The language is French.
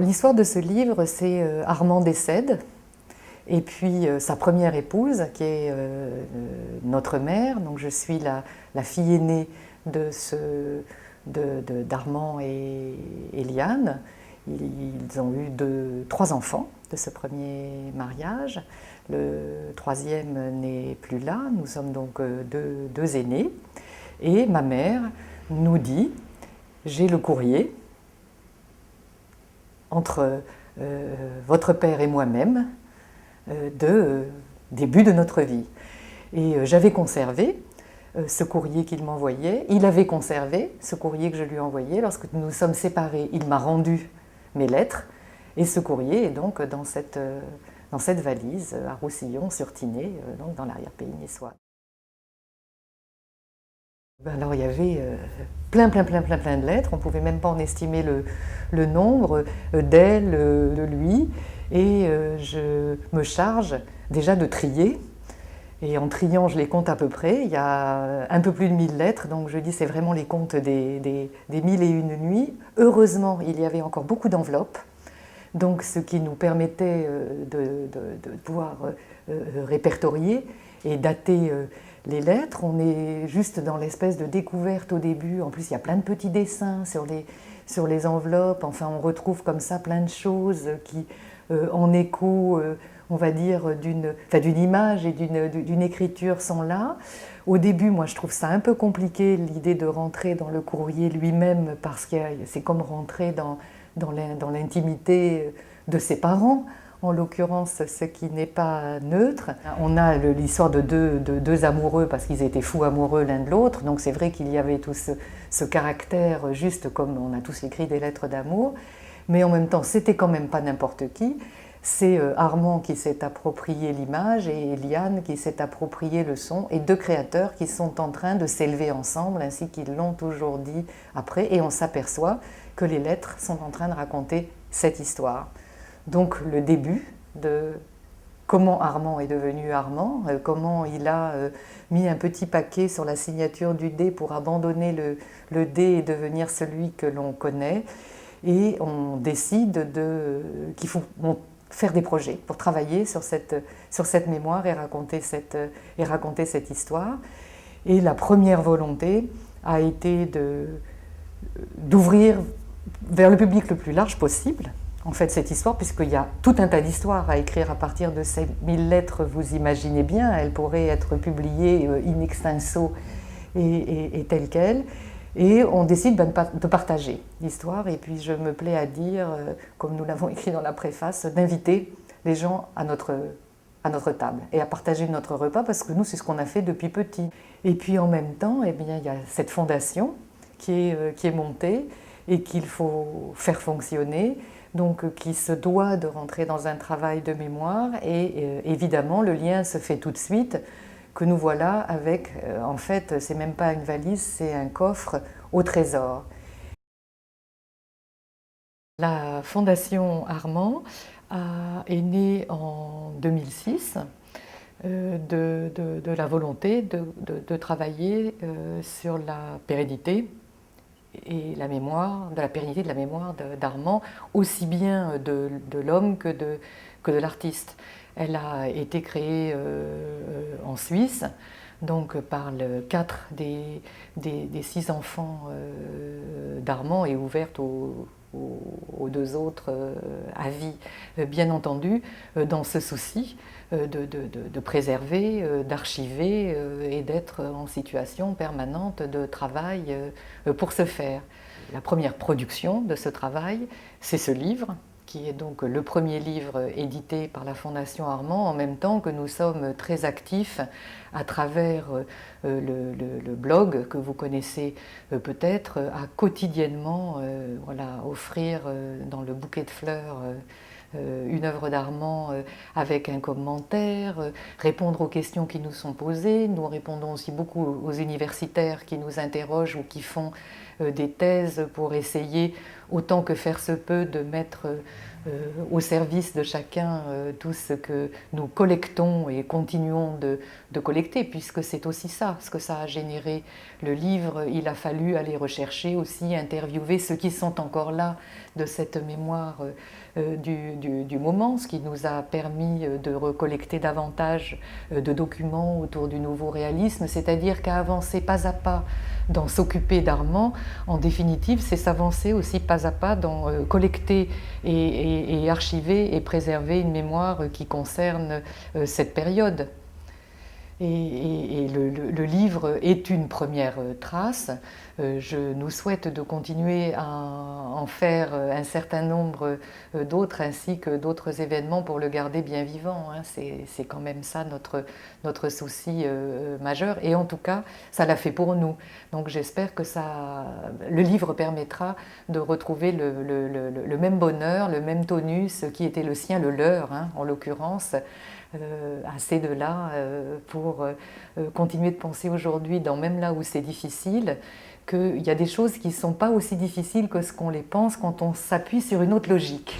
l'histoire de ce livre, c'est Armand décède, et puis sa première épouse, qui est notre mère. Donc je suis la fille aînée d'Armand et Liane. Ils ont eu trois enfants de ce premier mariage. Le troisième n'est plus là, nous sommes donc deux aînés. Et ma mère nous dit, j'ai le courrier entre votre père et moi-même début de notre vie. Et j'avais conservé ce courrier qu'il m'envoyait. Il avait conservé ce courrier que je lui envoyais. Lorsque nous nous sommes séparés, il m'a rendu mes lettres. Et ce courrier est donc dans cette valise à Roussillon, sur Tinée, donc dans l'arrière-pays niçois. Alors il y avait plein de lettres, on ne pouvait même pas en estimer le nombre d'elle, de lui, et je me charge déjà de trier, et en triant je les compte à peu près, il y a un peu plus de 1000 lettres, donc je dis c'est vraiment les comptes des 1001 nuits. Heureusement il y avait encore beaucoup d'enveloppes, donc ce qui nous permettait de pouvoir répertorier et dater les lettres. On est juste dans l'espèce de découverte au début. En plus, il y a plein de petits dessins sur les enveloppes. Enfin, on retrouve comme ça plein de choses qui, en écho, on va dire, d'une image et d'une écriture sont là. Au début, moi, je trouve ça un peu compliqué, l'idée de rentrer dans le courrier lui-même, parce que c'est comme rentrer dans l'intimité de ses parents, en l'occurrence ce qui n'est pas neutre. On a l'histoire de deux amoureux parce qu'ils étaient fous amoureux l'un de l'autre, donc c'est vrai qu'il y avait tout ce caractère, juste comme on a tous écrit des lettres d'amour, mais en même temps c'était quand même pas n'importe qui. C'est Armand qui s'est approprié l'image et Liane qui s'est approprié le son, et deux créateurs qui sont en train de s'élever ensemble, ainsi qu'ils l'ont toujours dit après, et on s'aperçoit que les lettres sont en train de raconter cette histoire. Donc le début de comment Armand est devenu Armand, comment il a mis un petit paquet sur la signature du dé pour abandonner le dé et devenir celui que l'on connaît. Et on décide qu'il faut faire des projets pour travailler sur cette mémoire et raconter cette histoire. Et la première volonté a été d'ouvrir vers le public le plus large possible, en fait, cette histoire, puisqu'il y a tout un tas d'histoires à écrire à partir de ces 1000 lettres, vous imaginez bien, elles pourraient être publiées in extenso et telles quelles. Et on décide de partager l'histoire, et puis je me plais à dire, comme nous l'avons écrit dans la préface, d'inviter les gens à notre table et à partager notre repas, parce que nous, c'est ce qu'on a fait depuis petit. Et puis en même temps, eh bien, il y a cette fondation qui est montée et qu'il faut faire fonctionner, donc qui se doit de rentrer dans un travail de mémoire, et évidemment le lien se fait tout de suite, que nous voilà avec, en fait c'est même pas une valise, c'est un coffre au trésor. La Fondation Armand est née en 2006 de la volonté de travailler sur la pérennité et la mémoire, de la pérennité de la mémoire d'Armand, aussi bien de l'homme que de l'artiste. Elle a été créée en Suisse, donc par 4 des 6 enfants d'Armand, et ouverte aux 2 autres à vie, bien entendu, dans ce souci de préserver, d'archiver et d'être en situation permanente de travail pour ce faire. La première production de ce travail, c'est ce livre, qui est donc le premier livre édité par la Fondation Armand, en même temps que nous sommes très actifs à travers le blog que vous connaissez peut-être, à quotidiennement offrir dans le bouquet de fleurs une œuvre d'Armand avec un commentaire, répondre aux questions qui nous sont posées. Nous répondons aussi beaucoup aux universitaires qui nous interrogent ou qui font des thèses pour essayer autant que faire se peut, de mettre au service de chacun tout ce que nous collectons et continuons de collecter, puisque c'est aussi ça, ce que ça a généré. Le livre, il a fallu aller rechercher aussi, interviewer ceux qui sont encore là de cette mémoire du moment, ce qui nous a permis de recollecter davantage de documents autour du nouveau réalisme, c'est-à-dire qu'à avancer pas à pas dans s'occuper d'Armand, en définitive, c'est s'avancer aussi pas à pas dans collecter et archiver et préserver une mémoire qui concerne cette période. Et le livre est une première trace. Je nous souhaite de continuer à en faire un certain nombre d'autres, ainsi que d'autres événements pour le garder bien vivant. C'est quand même ça notre souci majeur. Et en tout cas, ça l'a fait pour nous. Donc j'espère que le livre permettra de retrouver le même bonheur, le même tonus qui était le sien, le leur, en l'occurrence. Assez de là pour continuer de penser aujourd'hui, même là où c'est difficile, qu'il y a des choses qui ne sont pas aussi difficiles que ce qu'on les pense quand on s'appuie sur une autre logique.